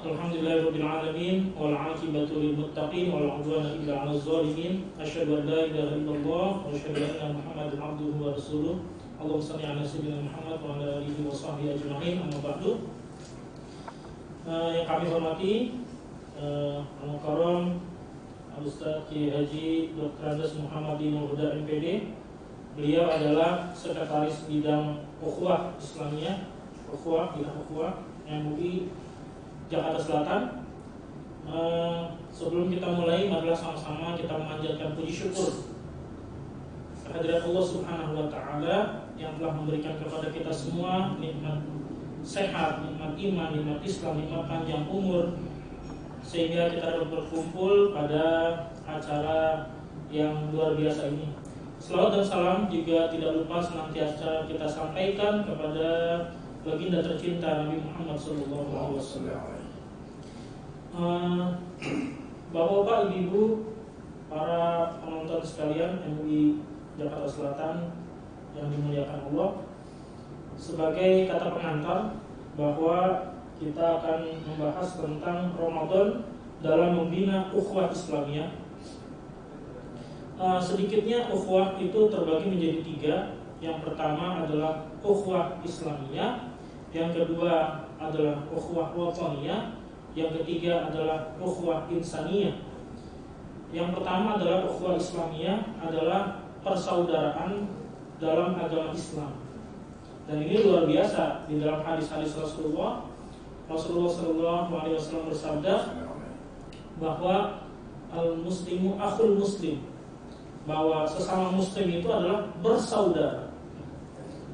Alhamdulillahirabbil alamin wal 'aqibatu lil muttaqin wal 'udwana illa 'alal zalimin. Asyhadu an la ilaha illallah wa asyhadu anna Muhammadan 'abduhu wa rasuluh. Allahumma shalli 'ala sayyidina Muhammad wa 'ala alihi wa sahbihi ajma'in. Amma ba'du. Yang kami hormati Al-Mukarram Al-Ustaz Kiai Haji Dr. Andes Muhammad Dinul Huda MPD. Beliau adalah sekretaris bidang ukhuwah Islamiyah, bidang ukhuwah MUI Jakarta Selatan. Sebelum kita mulai, marilah sama-sama kita memanjatkan puji syukur kehadirat Allah Subhanahu wa Ta'ala yang telah memberikan kepada kita semua nikmat sehat, nikmat iman, nikmat Islam, nikmat panjang umur, sehingga kita dapat berkumpul pada acara yang luar biasa ini. Selawat dan salam juga tidak lupa senantiasa kita sampaikan kepada baginda tercinta Nabi Muhammad SAW. Bapak-bapak, ibu-ibu, para penonton sekalian MUI Jakarta Selatan yang dimuliakan Allah, sebagai kata pengantar bahwa kita akan membahas tentang Ramadan dalam membina ukhuwah Islamiyah. Sedikitnya ukhuwah itu terbagi menjadi 3. Yang pertama adalah ukhuwah Islamiyah, yang kedua adalah ukhuwah wataniyah, yang ketiga adalah ukhuwah insaniyah. Yang pertama adalah ukhuwah Islamiyah, adalah persaudaraan dalam agama Islam. Dan ini luar biasa. Di dalam hadis-hadis Rasulullah SAW bersabda bahwa al-muslimu akhul muslim, bahwa sesama muslim itu adalah bersaudara.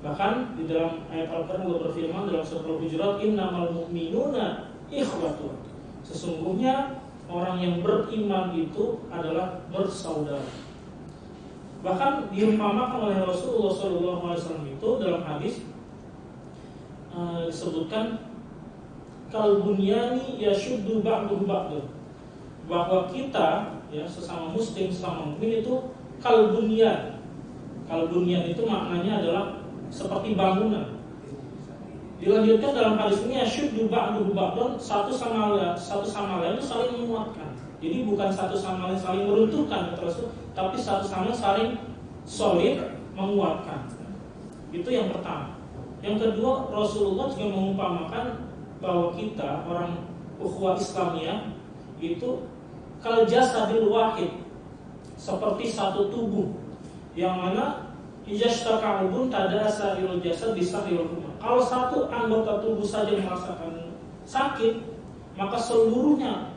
Bahkan di dalam ayat Al-Quran Allah berfirman dalam surah Al-Hujurat, innamal mu'minuna ikhwatun, sesungguhnya orang yang beriman itu adalah bersaudara. Bahkan diumpamakan oleh Rasulullah SAW itu dalam hadis disebutkan kal bunyani yashuddu ba'duhu ba'd, bahwa kita ya sesama muslim, sesama mukmin itu kal bunyan. Kal bunyan itu maknanya adalah seperti bangunan. Dilanjutkan dalam hadis ini yashuddu ba'duhu ba'd, satu sama lain itu saling menguatkan. Jadi bukan satu sama lain saling meruntuhkan terus, tapi satu sama lain saling solid menguatkan. Itu yang pertama. Yang kedua, Rasulullah juga mengumpamakan bahwa kita orang ukhuwah Islamiyah itu kal jasadil wahid, seperti satu tubuh yang mana ijashtaka udun tadasa ilal jasad bisahil rumah. Kalau satu anggota tubuh saja merasakan sakit, maka seluruhnya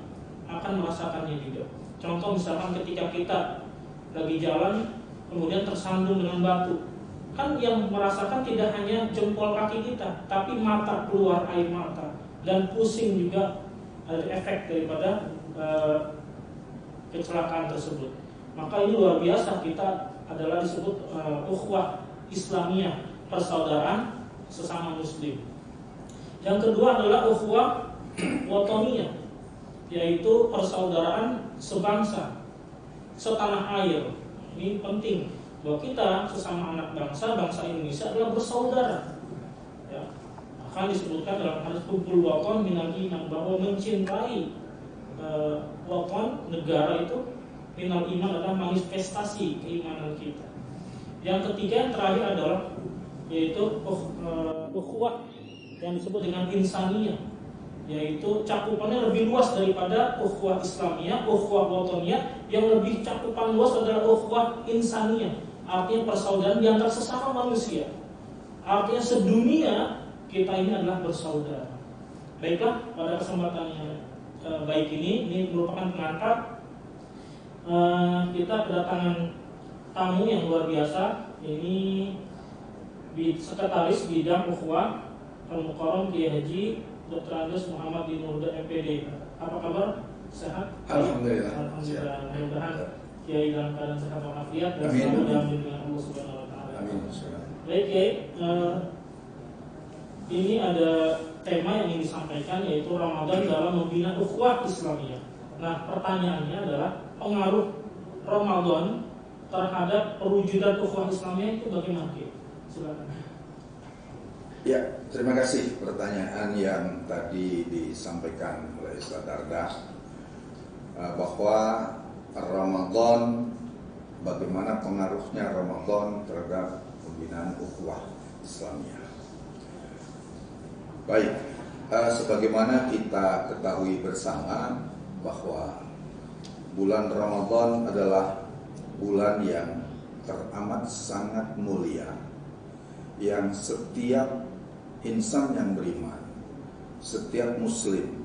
akan merasakannya juga. Contoh misalkan ketika kita lagi jalan kemudian tersandung dengan batu, kan yang merasakan tidak hanya jempol kaki kita, tapi mata keluar air mata, dan pusing juga ada efek daripada kecelakaan tersebut. Maka ini luar biasa, kita adalah disebut ukhuwah Islamiyah, persaudaraan sesama muslim. Yang kedua adalah ukhuwah wataniyah, yaitu persaudaraan sebangsa, setanah air. Ini penting bahwa kita sesama anak bangsa Indonesia adalah bersaudara. Ya. Akan disebutkan dalam hadis kumpul watan minal iman, bahwa mencintai watan negara itu minal iman adalah manifestasi keimanan kita. Yang ketiga, yang terakhir adalah yaitu ukhuwah yang disebut dengan insaniyah, yaitu cakupannya lebih luas daripada ukhuwah Islamiyah, ukhuwah wataniyah. Yang lebih cakupan luas adalah ukhuwah insaniyah, artinya persaudaraan di antara sesama manusia. Artinya sedunia kita ini adalah bersaudara. Baiklah, pada kesempatan yang baik ini merupakan pengantar. Kita kedatangan tamu yang luar biasa. Ini sekretaris bidang ukhuwah Al-Mukarram Kiai Haji Dr. Andes Muhammad Dinul Huda MPD. Apa kabar? Sehat? Alhamdulillah. Alhamdulillah. Mudah-mudahan Kiai dalam keadaan sehat walafiat dan selalu diampuni dengan Allah Subhanahu wa Ta'ala. Amin. Baik, Kiai. Ini ada tema yang ingin disampaikan, yaitu Ramadan dalam membina ukhuwah Islamiyah. Nah, pertanyaannya adalah pengaruh Ramadan terhadap perwujudan ukhuwah Islamiyah itu bagaimana, Kiai? Silakan. Ya, terima kasih pertanyaan yang tadi disampaikan oleh Ustaz Darda bahwa Ramadan, bagaimana pengaruhnya Ramadan terhadap pembinaan ukhuwah Islamiyah. Baik, sebagaimana kita ketahui bersama bahwa bulan Ramadan adalah bulan yang teramat sangat mulia, yang setiap insan yang beriman, setiap muslim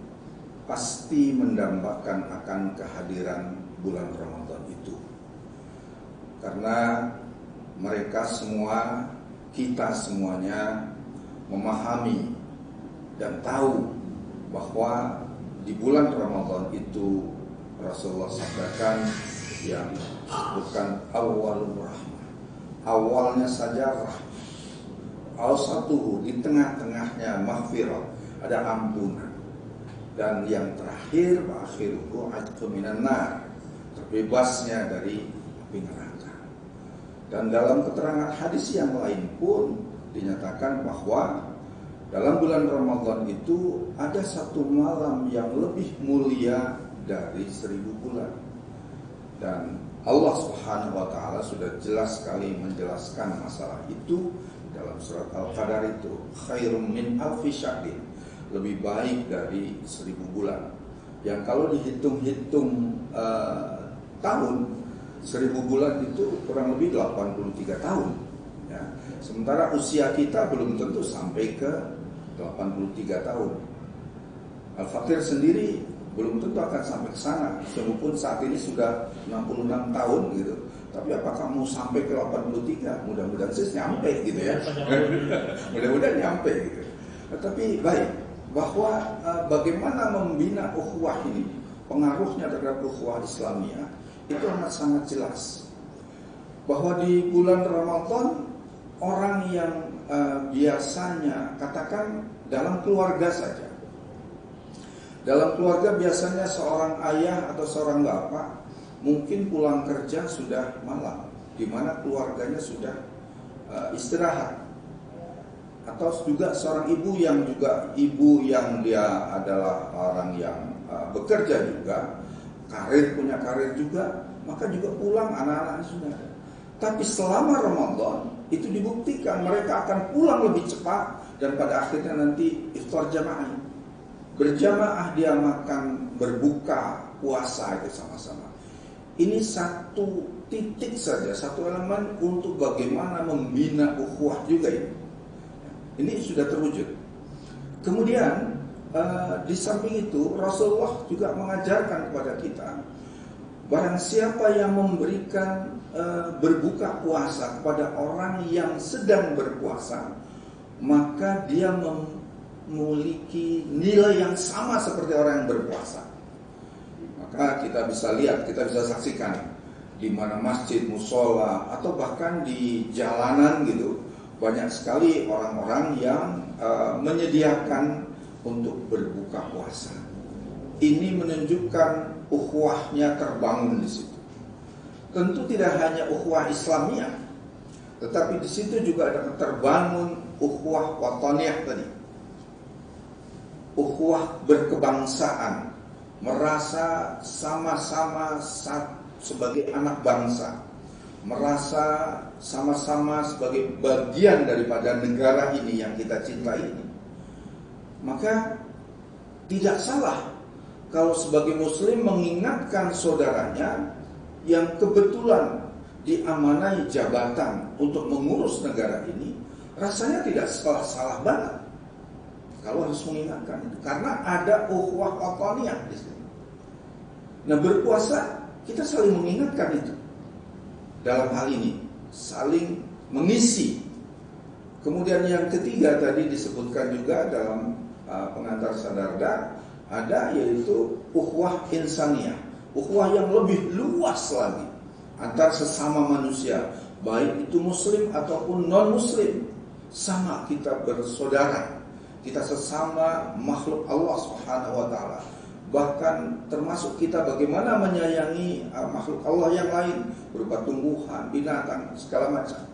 pasti mendambakan akan kehadiran bulan Ramadan itu. Karena mereka semua, kita semuanya memahami dan tahu bahwa di bulan Ramadan itu Rasulullah sabdakan yang disebutkan awalul rahmah, awalnya saja rahmah, awsatuhu, di tengah-tengahnya maghfirah, ada ampunan, dan yang terakhir akhiruhu atqu minan nar, terbebasnya dari api neraka. Dan dalam keterangan hadis yang lain pun dinyatakan bahwa dalam bulan Ramadan itu ada satu malam yang lebih mulia dari 1000 bulan. Dan Allah Subhanahu wa taala sudah jelas sekali menjelaskan masalah itu dalam surat Al-Qadar itu, khairum min alfi syahrin, lebih baik dari 1000 bulan. Yang kalau dihitung-hitung tahun, 1000 bulan itu kurang lebih 83 tahun ya. Sementara usia kita belum tentu sampai ke 83 tahun. Al-Fakir sendiri belum tentu akan sampai ke sana, meskipun saat ini sudah 66 tahun gitu. Tapi apakah mau sampai ke 83? Mudah-mudahan sih nyampe gitu ya. Mudah-mudahan nyampe gitu. Tapi baik, bahwa bagaimana membina ukhuwah ini, pengaruhnya terhadap ukhuwah Islamiyah itu amat sangat jelas. Bahwa di bulan Ramadan orang yang biasanya katakan dalam keluarga saja, dalam keluarga biasanya seorang ayah atau seorang bapak mungkin pulang kerja sudah malam, di mana keluarganya sudah istirahat. Atau juga seorang ibu yang dia adalah orang yang bekerja juga, punya karir juga, maka juga pulang anak-anaknya sudah. Tapi selama Ramadan itu dibuktikan mereka akan pulang lebih cepat, dan pada akhirnya nanti iftar jamaah, berjamaah dia makan, berbuka puasa itu sama-sama. Ini satu titik saja, satu elemen untuk bagaimana membina ukhuwah juga ini. Ini sudah terwujud. Kemudian di samping itu Rasulullah juga mengajarkan kepada kita, barang siapa yang memberikan berbuka puasa kepada orang yang sedang berpuasa, maka dia memiliki nilai yang sama seperti orang yang berpuasa. Maka kita bisa lihat, kita bisa saksikan di mana masjid, musola, atau bahkan di jalanan gitu, banyak sekali orang-orang yang menyediakan untuk berbuka puasa. Ini menunjukkan ukhuwahnya terbangun di situ. Tentu tidak hanya ukhuwah Islamiyah, tetapi di situ juga ada terbangun ukhuwah wataniyah tadi, ukhuwah berkebangsaan, merasa sama-sama sebagai anak bangsa, merasa sama-sama sebagai bagian daripada negara ini yang kita cintai ini. Maka tidak salah kalau sebagai muslim mengingatkan saudaranya yang kebetulan diamanai jabatan untuk mengurus negara ini, rasanya tidak salah banget kalau harus mengingatkan itu, karena ada ukhuwah wataniyah di sini. Nah, berpuasa kita saling mengingatkan itu. Dalam hal ini saling mengisi. Kemudian yang ketiga tadi disebutkan juga dalam pengantar Sadarda, ada yaitu ukhuwah insaniyah, ukhuwah yang lebih luas lagi antar sesama manusia, baik itu muslim ataupun non muslim, sama kita bersaudara, kita sesama makhluk Allah Subhanahu wa taala. Bahkan termasuk kita bagaimana menyayangi makhluk Allah yang lain, berupa tumbuhan, binatang, segala macam.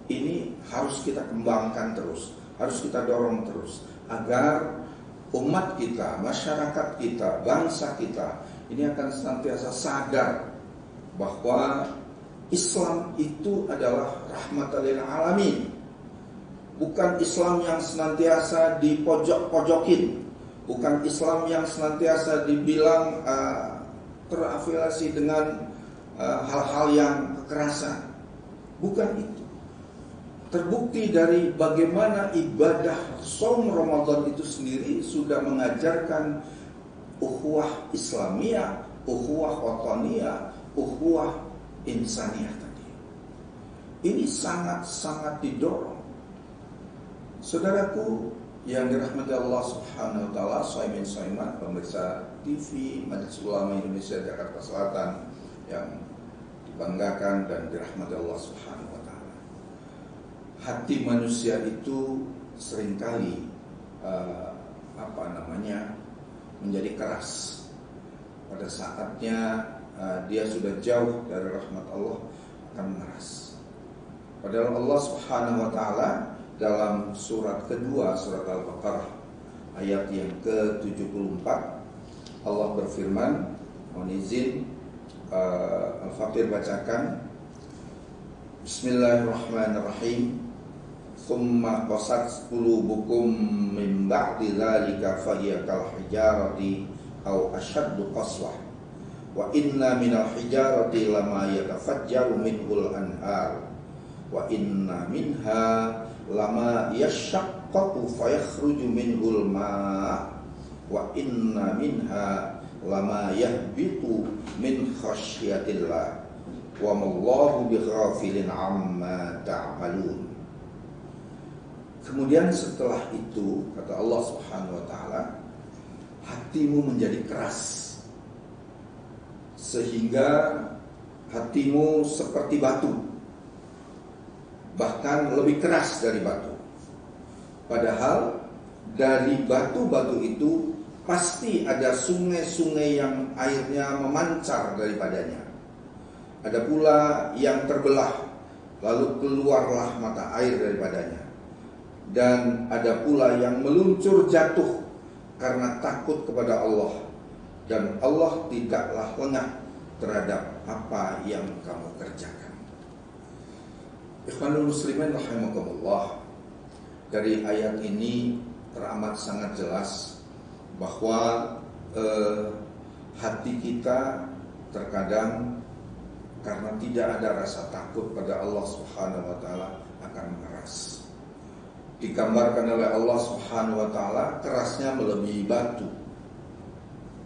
Ini harus kita kembangkan terus, harus kita dorong terus agar umat kita, masyarakat kita, bangsa kita ini akan senantiasa sadar bahwa Islam itu adalah rahmatan lil alamin. Bukan Islam yang senantiasa dipojok-pojokin, bukan Islam yang senantiasa dibilang terafiliasi dengan hal-hal yang kekerasan. Bukan itu. Terbukti dari bagaimana ibadah shaum Ramadan itu sendiri sudah mengajarkan ukhuwah Islamiyah, ukhuwah wataniyah, ukhuwah insaniyah tadi. Ini sangat-sangat didorong. Saudaraku yang dirahmati Allah Subhanahu wa taala, shaimin shaimat, pemirsa TV Majelis Ulama Indonesia Jakarta Selatan yang dibanggakan dan dirahmati Allah Subhanahu wa taala. Hati manusia itu seringkali menjadi keras. Pada saatnya dia sudah jauh dari rahmat Allah akan mengeras. Padahal Allah Subhanahu wa taala dalam surat kedua, surat Al-Baqarah ayat yang ke-74, Allah berfirman, mohon izin Al-Fakir bacakan. Bismillahirrahmanirrahim. Tsumma qasat qulubukum min ba'di dzalika fahiya kal hijarati aw ashaddu qaswah. Wa inna minal hijarati lama yatafajjaru minhul anhar. Wa inna minha lama yashaqqaqu fayakhruju minhul ma'. Wa inna minha lama yahbitu min khasyatillah. Wa mallahu bighafilin amma ta'malun. Kemudian setelah itu kata Allah Subhanahu wa taala, hatimu menjadi keras sehingga hatimu seperti batu, bahkan lebih keras dari batu. Padahal dari batu-batu itu pasti ada sungai-sungai yang airnya memancar daripadanya. Ada pula yang terbelah, lalu keluarlah mata air daripadanya. Dan ada pula yang meluncur jatuh karena takut kepada Allah. Dan Allah tidaklah lengah terhadap apa yang kamu kerjakan. Ikhwanul muslimin rahimakumullah. Dari ayat ini teramat sangat jelas bahwa hati kita terkadang karena tidak ada rasa takut pada Allah Subhanahu wa taala akan mengeras. Digambarkan oleh Allah Subhanahu wa taala kerasnya melebihi batu.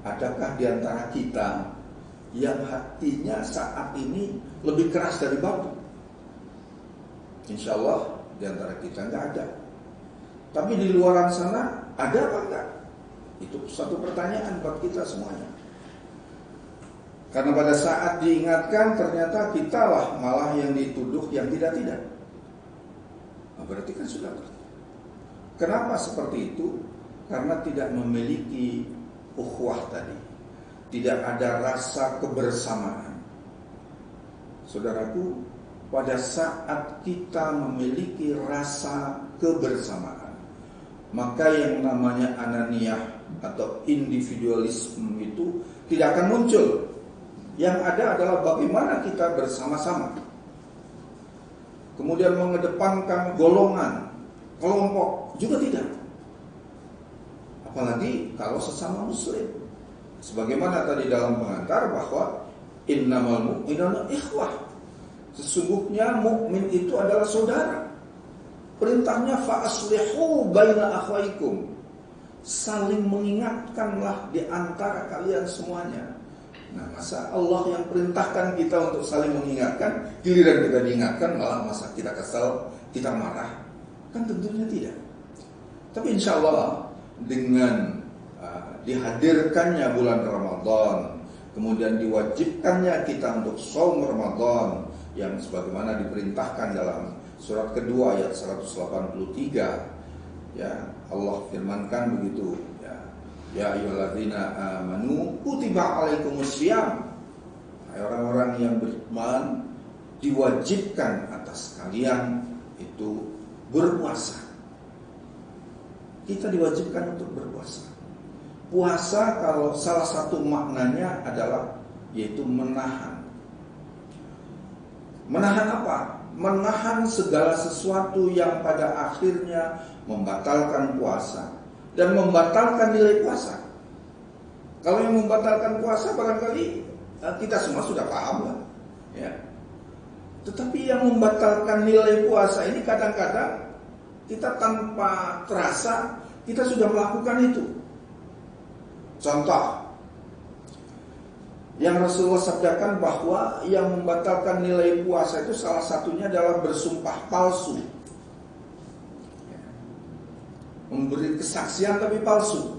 Adakah di antara kita yang hatinya saat ini lebih keras dari batu? Insya Allah di antara kita nggak ada. Tapi di luaran sana ada apa enggak? Itu satu pertanyaan buat kita semuanya. Karena pada saat diingatkan ternyata kitalah malah yang dituduh yang tidak-tidak. Nah, berarti kan sudah berarti. Kenapa seperti itu? Karena tidak memiliki ukhuwah tadi. Tidak ada rasa kebersamaan. Saudaraku, pada saat kita memiliki rasa kebersamaan, maka yang namanya ananiyah atau individualisme itu tidak akan muncul. Yang ada adalah bagaimana kita bersama-sama. Kemudian mengedepankan golongan, kelompok juga tidak. Apalagi kalau sesama muslim. Sebagaimana tadi dalam pengantar bahwa innamal mu'minuna ikhwah. Sesungguhnya mukmin itu adalah saudara. Perintahnya fa aslihu baina akhwaikum. Saling mengingatkanlah di antara kalian semuanya. Nah, masa Allah yang perintahkan kita untuk saling mengingatkan, giliran kita diingatkan malah masa kita kesal, kita marah? Kan tentunya tidak. Tapi insya Allah dengan dihadirkannya bulan Ramadan, kemudian diwajibkannya kita untuk shaum Ramadan yang sebagaimana diperintahkan dalam surat kedua ayat 183, ya Allah firmankan begitu, ya ayyuhalladzina amanu kutiba alaikumussyam. Orang-orang yang beriman diwajibkan atas kalian itu berpuasa. kita diwajibkan untuk berpuasa. Puasa kalau salah satu maknanya adalah yaitu menahan. Menahan apa? Menahan segala sesuatu yang pada akhirnya membatalkan puasa dan membatalkan nilai puasa. Kalau yang membatalkan puasa barangkali kita semua sudah paham lah, ya. Tetapi yang membatalkan nilai puasa ini kadang-kadang kita tanpa terasa kita sudah melakukan itu. Contoh, yang Rasulullah sabdakan bahwa yang membatalkan nilai puasa itu salah satunya adalah bersumpah palsu. Memberi kesaksian tapi palsu.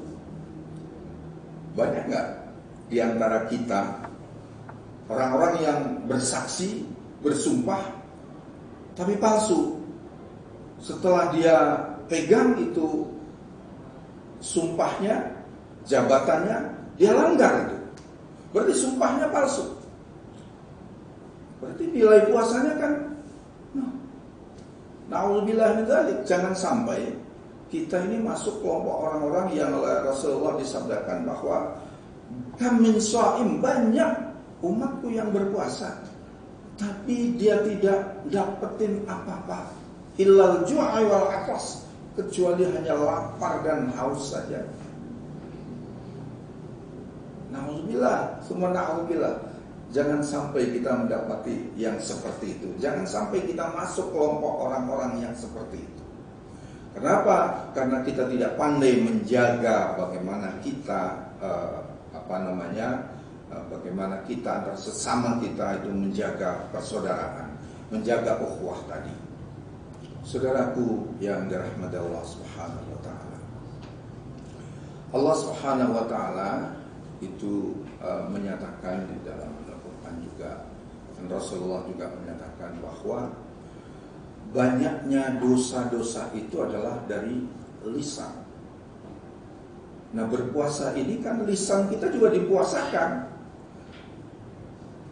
Banyak nggak di antara kita orang-orang yang bersaksi, bersumpah tapi palsu? Setelah dia pegang itu sumpahnya, jabatannya, dia langgar itu. Berarti sumpahnya palsu. Berarti nilai puasanya kan na'udzubillah min dzalik. Jangan sampai kita ini masuk kelompok orang-orang yang oleh Rasulullah disabdakan bahwa kam min shaim, banyak umatku yang berpuasa tapi dia tidak dapetin apa-apa illal ju'i wal atas, kecuali hanya lapar dan haus saja. Na'udzubillah, semua na'udzubillah. Jangan sampai kita mendapati yang seperti itu. Jangan sampai kita masuk kelompok orang-orang yang seperti itu. Kenapa? Karena kita tidak pandai menjaga bagaimana kita bagaimana kita antara sesama kita itu menjaga persaudaraan, menjaga ukhuwah tadi. Saudaraku yang dirahmati Allah Subhanahu wa taala. Allah Subhanahu wa taala itu menyatakan di dalam Al-Quran juga, dan Rasulullah juga menyatakan bahwa banyaknya dosa-dosa itu adalah dari lisan. Nah, berpuasa ini kan lisan kita juga dipuasakan.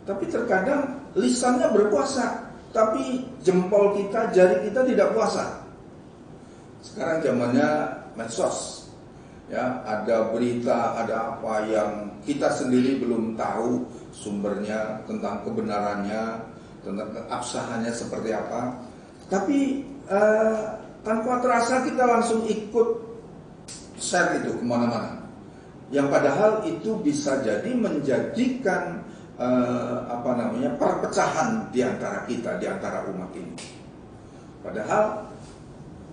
Tapi terkadang lisannya berpuasa, tapi jempol kita, jari kita tidak puasa. Sekarang zamannya medsos. Ya, ada berita, ada apa yang kita sendiri belum tahu sumbernya, tentang kebenarannya, tentang keabsahannya seperti apa. Tapi tanpa terasa kita langsung ikut share itu kemana-mana. Yang padahal itu bisa jadi menjadikan perpecahan di antara kita, di antara umat ini. Padahal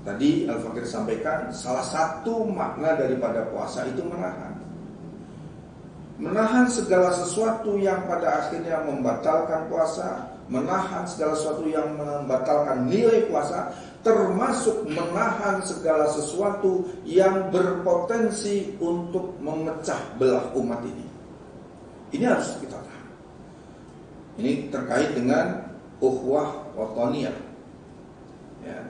tadi Al-Fakir sampaikan salah satu makna daripada puasa itu menahan. Menahan segala sesuatu yang pada akhirnya membatalkan puasa, menahan segala sesuatu yang membatalkan nilai puasa, termasuk menahan segala sesuatu yang berpotensi untuk memecah belah umat ini. Ini harus kita tahan. Ini terkait dengan ukhuwah wataniyah. Ya.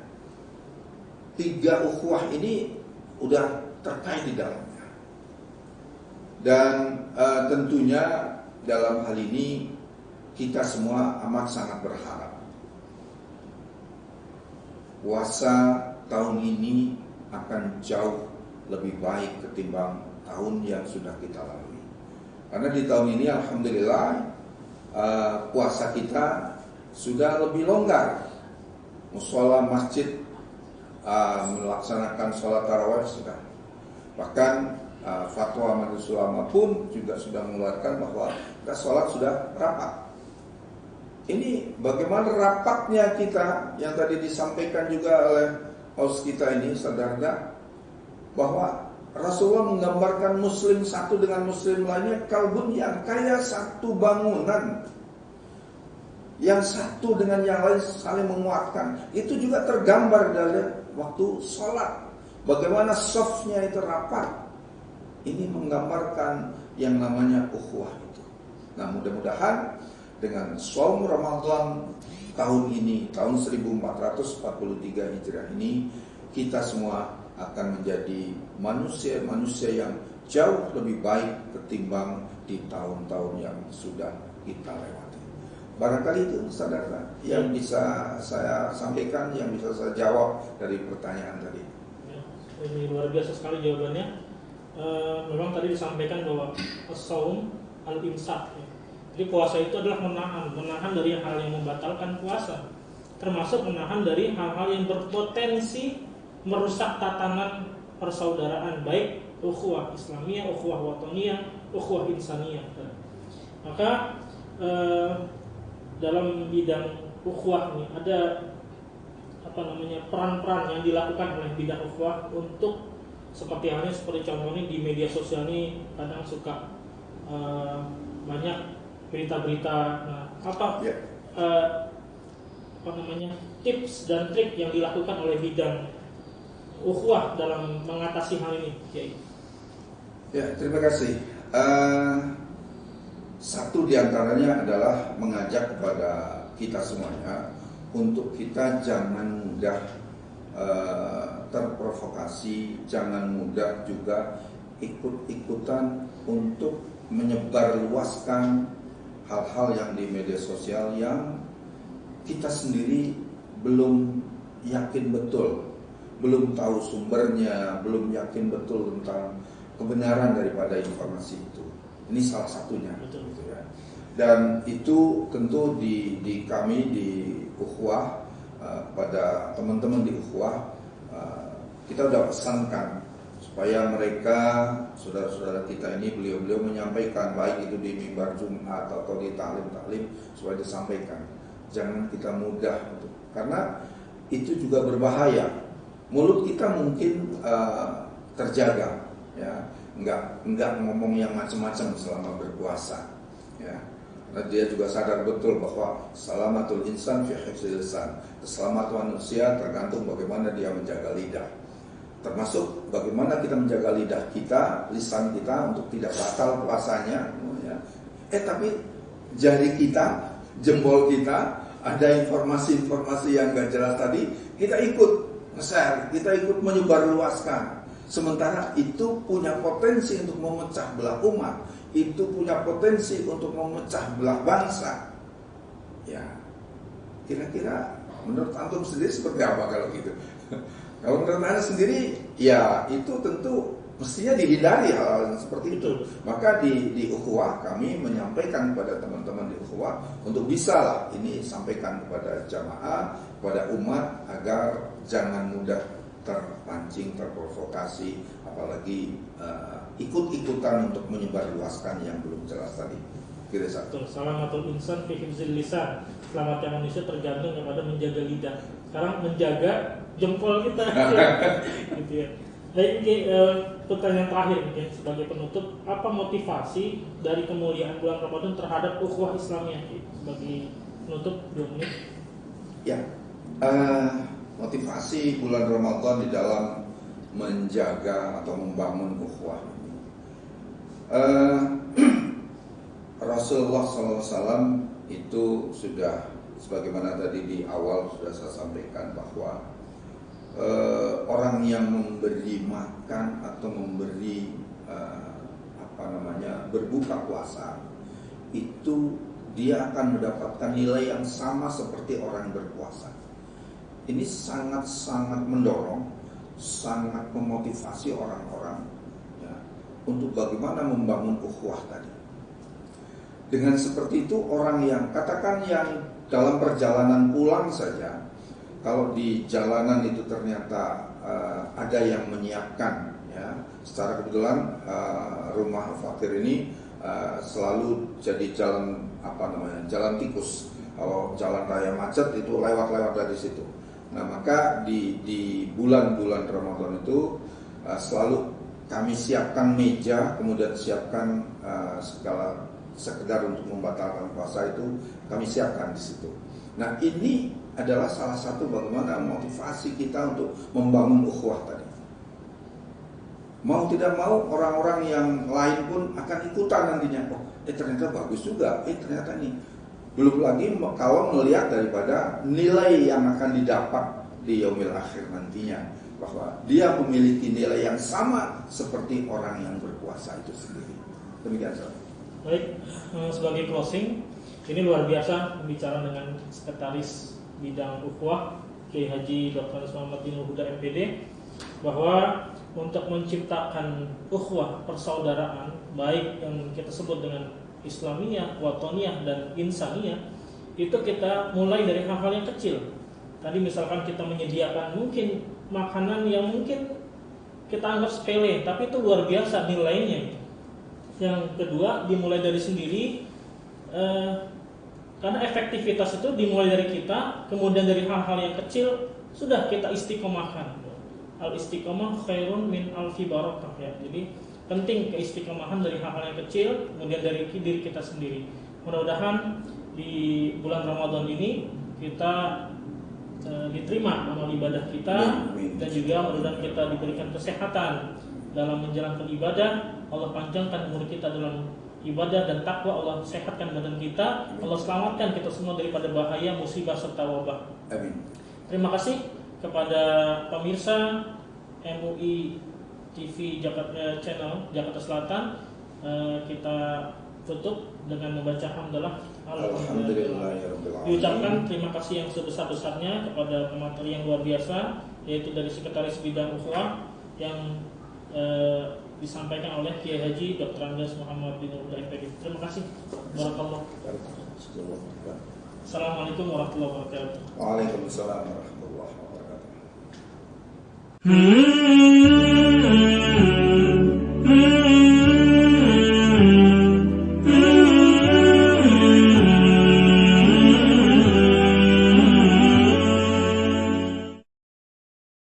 3 ukhuwah ini udah terkait di dalamnya. Dan tentunya dalam hal ini kita semua amat sangat berharap puasa tahun ini akan jauh lebih baik ketimbang tahun yang sudah kita lalui. Karena di tahun ini alhamdulillah puasa kita sudah lebih longgar. Mushola masjid melaksanakan sholat tarawih sudah. Bahkan fatwa Majelis Ulama pun juga sudah mengeluarkan bahwa kita sholat sudah rapat. Ini bagaimana rapatnya kita yang tadi disampaikan juga oleh host kita ini, saudara, bahwa Rasulullah menggambarkan muslim satu dengan muslim lainnya kalbunyan, kayak satu bangunan yang satu dengan yang lain saling menguatkan. Itu juga tergambar dari waktu sholat, bagaimana softnya itu rapat. Ini menggambarkan yang namanya ukhuwah itu. Nah, mudah-mudahan dengan shaum Ramadan tahun ini, tahun 1443 Hijriah ini, kita semua akan menjadi manusia-manusia yang jauh lebih baik ketimbang di tahun-tahun yang sudah kita lewati. Barangkali itu saudara yang bisa saya sampaikan, yang bisa saya jawab dari pertanyaan tadi. ini luar biasa sekali jawabannya. Memang tadi disampaikan bahwa as-shaum al-imsak. Jadi puasa itu adalah menahan dari hal yang membatalkan puasa, termasuk menahan dari hal-hal yang berpotensi merusak tatanan persaudaraan, baik ukhuwah Islamiyah, ukhuwah wataniyah, ukhuwah insaniyah. Maka dalam bidang ukhuwah ini ada peran-peran yang dilakukan oleh bidang ukhuwah untuk seperti contohnya di media sosial ini kadang suka banyak berita-berita. Tips dan trik yang dilakukan oleh bidang ukhuwah dalam mengatasi hal ini, Kiai? Ya, terima kasih. Satu diantaranya adalah mengajak kepada kita semuanya untuk kita jangan mudah terprovokasi, jangan mudah juga ikut-ikutan untuk menyebarluaskan hal-hal yang di media sosial yang kita sendiri belum yakin betul, belum tahu sumbernya, belum yakin betul tentang kebenaran daripada informasi itu. Ini salah satunya. Betul. Gitu ya. Dan itu tentu di kami di ukhuwah, pada teman-teman di ukhuwah, kita sudah pesankan supaya mereka, saudara-saudara kita ini, beliau-beliau menyampaikan baik itu di mimbar Jumat atau di taklim-taklim, supaya disampaikan. Jangan kita mudah, karena itu juga berbahaya. Mulut kita mungkin terjaga, ya, enggak ngomong yang macam-macam selama berpuasa, ya. Nah, dia juga sadar betul bahwa salamatul insan fi hifzil lisan. Keselamatan manusia tergantung bagaimana dia menjaga lidah. Termasuk bagaimana kita menjaga lidah kita, lisan kita untuk tidak batal puasanya, ya. Tapi jari kita, jempol kita, ada informasi-informasi yang gak jelas tadi, kita ikut nge-share, kita ikut menyebarluaskan. Sementara itu punya potensi untuk memecah belah umat, itu punya potensi untuk memecah belah bangsa. Ya, kira-kira menurut antum sendiri seperti apa kalau gitu? Kalau menurut anda sendiri, ya itu tentu mestinya dihindari hal-hal seperti itu. Maka di ukhuwah kami menyampaikan kepada teman-teman di ukhuwah untuk bisa lah ini sampaikan kepada jamaah, kepada umat, agar jangan mudah terpancing, terprovokasi, apalagi ikut-ikutan untuk menyebarluaskan yang belum jelas tadi. Kira satu. Salamatul insan fi hifzil lisan. Selamatnya manusia tergantung kepada menjaga lidah. Sekarang menjaga jempol kita. Gitu ya. Baik, pertanyaan terakhir mungkin sebagai penutup, apa motivasi dari kemuliaan bulan Ramadan terhadap ukhuwah Islamiyah? Sebagai penutup 2 menit. Ya. Motivasi bulan Ramadan di dalam menjaga atau membangun ukhuwah ini. Rasulullah SAW itu sudah, sebagaimana tadi di awal sudah saya sampaikan, bahwa orang yang memberi makan atau memberi berbuka puasa itu dia akan mendapatkan nilai yang sama seperti orang yang berpuasa. Ini sangat-sangat mendorong, sangat memotivasi orang-orang, ya, untuk bagaimana membangun ukhuwah tadi. Dengan seperti itu, orang yang katakan yang dalam perjalanan pulang saja, kalau di jalanan itu ternyata ada yang menyiapkan, ya, secara kebetulan rumah Fakir ini selalu jadi jalan jalan tikus. Kalau jalan raya macet itu lewat dari situ. Nah, maka di bulan-bulan Ramadan itu selalu kami siapkan meja, kemudian siapkan segala sekedar untuk membatalkan puasa itu kami siapkan di situ. Nah, ini adalah salah satu bagaimana motivasi kita untuk membangun ukhuwah tadi. Mau tidak mau orang-orang yang lain pun akan ikutan nantinya. Ternyata bagus juga. Ternyata ini. Belum lagi kalau melihat daripada nilai yang akan didapat di yaumil akhir nantinya, bahwa dia memiliki nilai yang sama seperti orang yang berpuasa itu sendiri. Demikian saja. Baik, sebagai closing, ini luar biasa bicara dengan sekretaris bidang ukhuwah Kiai Haji Dr. Muhammad bin Huda MPD, bahwa untuk menciptakan ukhuwah persaudaraan, baik yang kita sebut dengan Islamiyah, Watoniyah, dan Insaniyah, itu kita mulai dari hal-hal yang kecil. Tadi misalkan kita menyediakan mungkin makanan yang mungkin kita anggap sepele, tapi itu luar biasa nilainya. Yang kedua, dimulai dari sendiri, karena efektivitas itu dimulai dari kita, kemudian dari hal-hal yang kecil sudah kita istiqomahkan. Al istiqomah khairun min alfi barakah, ya. Jadi penting keistiqomahan dari hal-hal yang kecil, kemudian dari diri kita sendiri. Mudah-mudahan di bulan Ramadan ini kita diterima amal ibadah kita, dan juga mudah-mudahan kita diberikan kesehatan dalam menjalankan ibadah. Allah panjangkan umur kita dalam ibadah dan takwa, Allah sehatkan badan kita, Allah selamatkan kita semua daripada bahaya, musibah serta wabah. Amin. Terima kasih kepada pemirsa MUI TV Jakarta Channel Jakarta Selatan. Kita tutup dengan membaca hamdalah. Alhamdulillahirabbil alamin. Diucapkan terima kasih yang sebesar-besarnya kepada pemateri yang luar biasa, yaitu dari Sekretaris Bidang Ukhuwah yang disampaikan oleh Kiai Haji Dr. Andes Muhammad bin Abdul FPD. Terima kasih. Barakallah. Assalamualaikum warahmatullahi wabarakatuh. Waalaikumsalam warahmatullahi wabarakatuh.